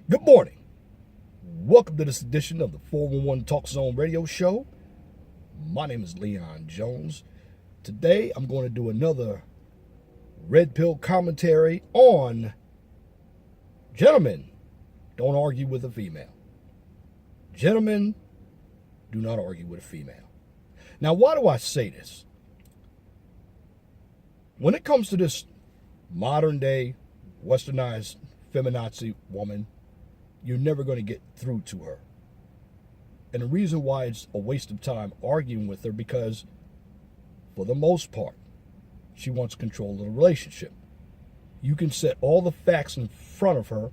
Good morning. Welcome to this edition of the 411 Talk Zone radio show. My name is Leon Jones. Today I'm going to do another red pill commentary on gentlemen, don't argue with a female. Gentlemen, do not argue with a female. Now, why do I say this? When it comes to this modern day westernized feminazi woman, you're never going to get through to her. And the reason why it's a waste of time arguing with her, because for the most part, she wants control of the relationship. You can set all the facts in front of her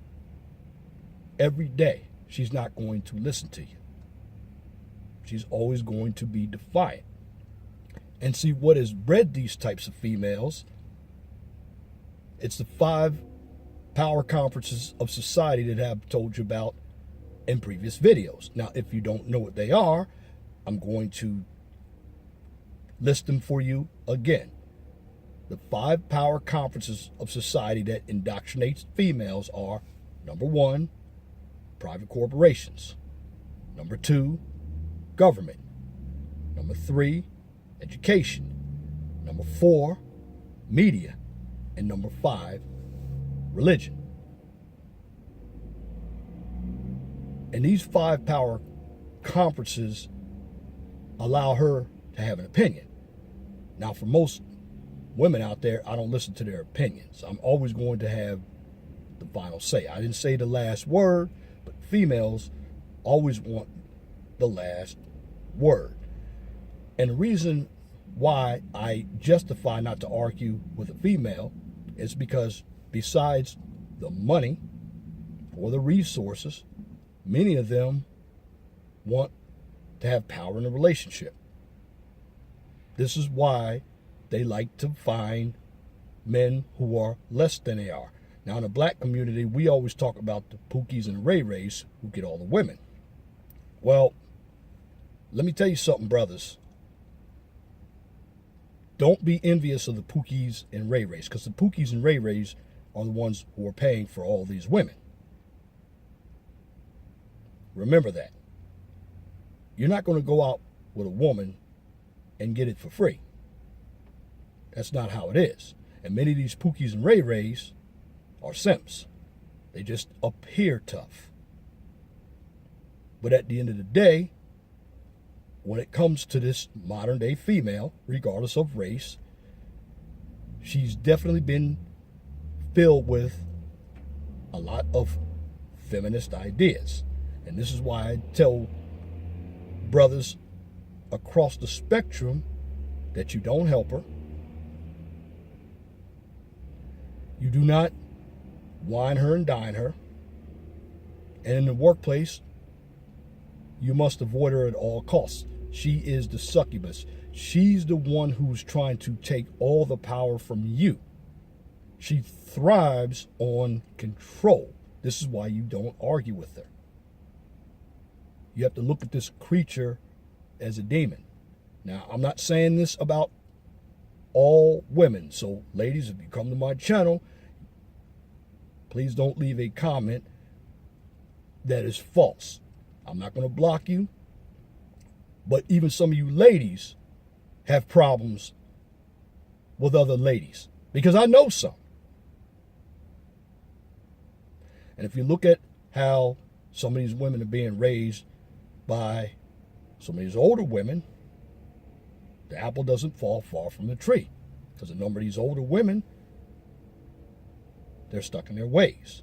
every day. She's not going to listen to you. She's always going to be defiant. And see, what has bred these types of females, it's the 5 power conferences of society that I've told you about in previous videos. Now, if you don't know what they are, I'm going to list them for you again. The 5 power conferences of society that indoctrinates females are: number 1, private corporations; number 2, government; number 3, education; number 4, media; and number 5, religion. And these 5 power conferences allow her to have an opinion. Now, for most women out there, I don't listen to their opinions. I'm always going to have the final say. I didn't say the last word, but females always want the last word. And the reason why I justify not to argue with a female is because besides the money or the resources, many of them want to have power in a relationship. This is why they like to find men who are less than they are. Now, in the black community, we always talk about the Pookies and Ray Rays who get all the women. Well, let me tell you something, brothers. Don't be envious of the Pookies and Ray Rays, because the Pookies and Ray Rays are the ones who are paying for all these women. Remember that. You're not going to go out with a woman and get it for free. That's not how it is. And many of these Pookies and Ray Rays are simps. They just appear tough. But at the end of the day, when it comes to this modern day female, regardless of race, she's definitely been filled with a lot of feminist ideas. And this is why I tell brothers across the spectrum that you don't help her. You do not wine her and dine her. And in the workplace, you must avoid her at all costs. She is the succubus. She's the one who's trying to take all the power from you. She thrives on control. This is why you don't argue with her. You have to look at this creature as a demon. Now, I'm not saying this about all women. So, ladies, if you come to my channel, please don't leave a comment that is false. I'm not going to block you. But even some of you ladies have problems with other ladies, because I know some. And if you look at how some of these women are being raised by some of these older women, the apple doesn't fall far from the tree, because a number of these older women, they're stuck in their ways.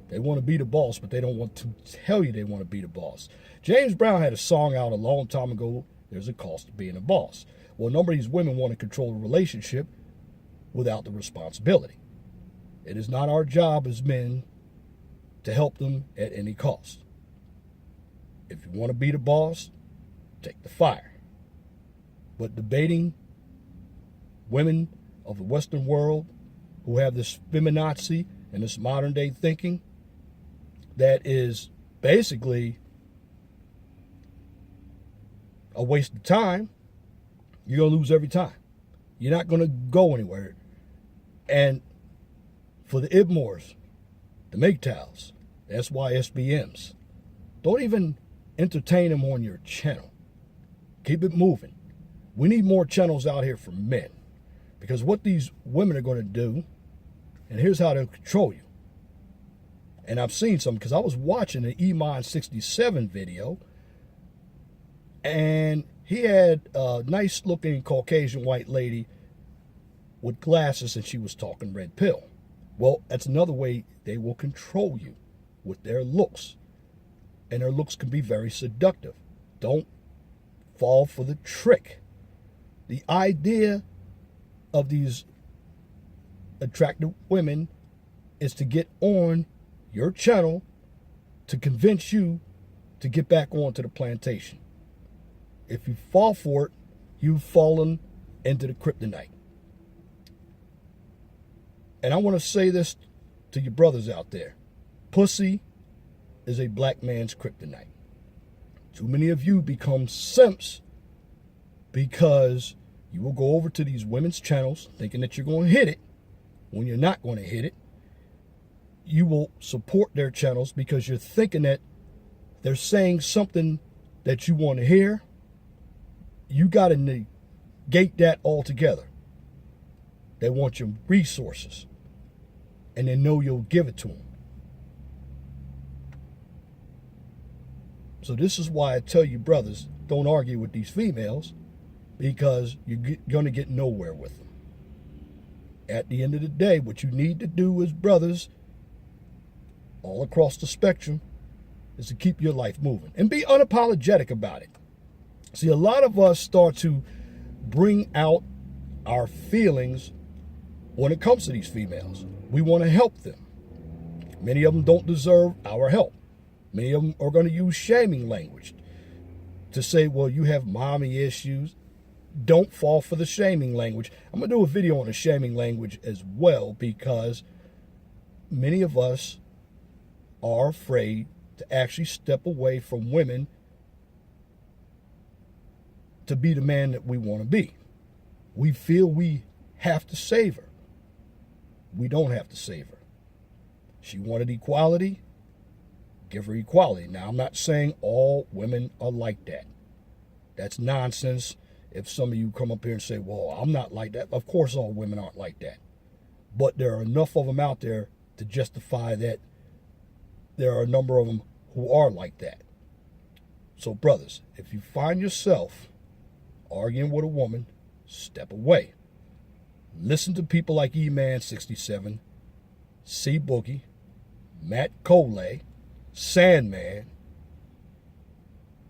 They want to be the boss, but they don't want to tell you they want to be the boss. James Brown had a song out a long time ago, "There's a Cost to Being a Boss." Well, a number of these women want to control the relationship without the responsibility. It is not our job as men to help them at any cost. If you want to be the boss, take the fire. But debating women of the Western world who have this feminazi and this modern day thinking that is basically a waste of time, you're going to lose every time. You're not going to go anywhere. And for the Ibmores, the MGTOWs, the SYSBMs. Don't even entertain them on your channel. Keep it moving. We need more channels out here for men. Because what these women are going to do, and here's how they'll control you. And I've seen some, because I was watching an Iman67 video, and he had a nice looking Caucasian white lady with glasses, and she was talking red pill. Well, that's another way they will control you, with their looks. And their looks can be very seductive. Don't fall for the trick. The idea of these attractive women is to get on your channel to convince you to get back onto the plantation. If you fall for it, you've fallen into the kryptonite. And I want to say this to your brothers out there. Pussy is a black man's kryptonite. Too many of you become simps because you will go over to these women's channels thinking that you're going to hit it when you're not going to hit it. You will support their channels because you're thinking that they're saying something that you want to hear. You got to negate that altogether. They want your resources, and they know you'll give it to them. So this is why I tell you, brothers, don't argue with these females, because you're going to get nowhere with them. At the end of the day, what you need to do as brothers all across the spectrum is to keep your life moving and be unapologetic about it. See, a lot of us start to bring out our feelings when it comes to these females. We want to help them. Many of them don't deserve our help. Many of them are going to use shaming language to say, well, you have mommy issues. Don't fall for the shaming language. I'm going to do a video on the shaming language as well, because many of us are afraid to actually step away from women to be the man that we want to be. We feel we have to save her. We don't have to save her. She wanted equality. Give her equality. Now, I'm not saying all women are like that. That's nonsense. If some of you come up here and say, well, I'm not like that. Of course, all women aren't like that. But there are enough of them out there to justify that there are a number of them who are like that. So, brothers, if you find yourself arguing with a woman, step away. Listen to people like E-Man67, C Boogie, Matt Coley, Sandman,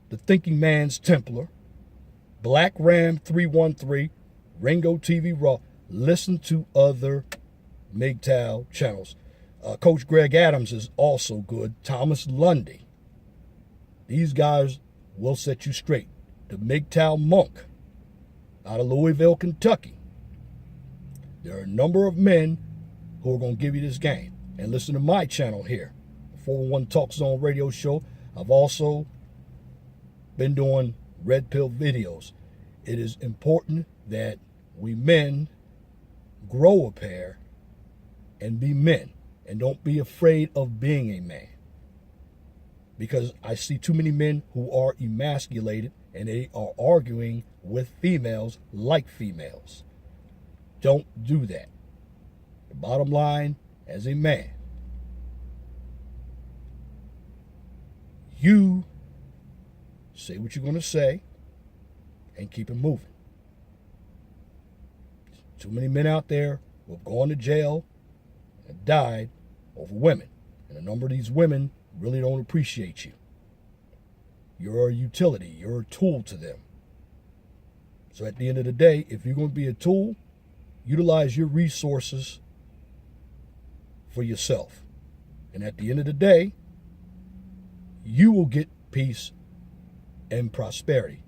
the Thinking Man's Templar, Black Ram 313, Ringo TV Raw. Listen to other MGTOW channels. Coach Greg Adams is also good. Thomas Lundy. These guys will set you straight. The MGTOW Monk out of Louisville, Kentucky. There are a number of men who are going to give you this game. And listen to my channel here, 401 Talk Zone radio show. I've also been doing red pill videos. It is important that we men grow a pair and be men, and don't be afraid of being a man, because I see too many men who are emasculated and they are arguing with females like females. Don't do that. The bottom line, as a man, you say what you're going to say and keep it moving. Too many men out there who have gone to jail and died over women. And a number of these women really don't appreciate you. You're a utility. You're a tool to them. So at the end of the day, if you're going to be a tool, utilize your resources for yourself. And at the end of the day, you will get peace and prosperity,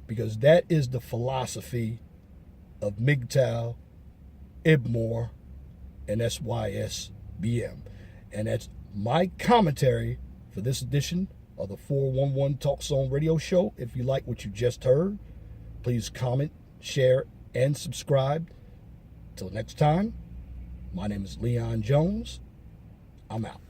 because that is the philosophy of MGTOW, IBMOR, and SYSBM. And that's my commentary for this edition of the 411 Talk Zone radio show. If you like what you just heard, please comment, share, and subscribe. Till next time, my name is Leon Jones. I'm out.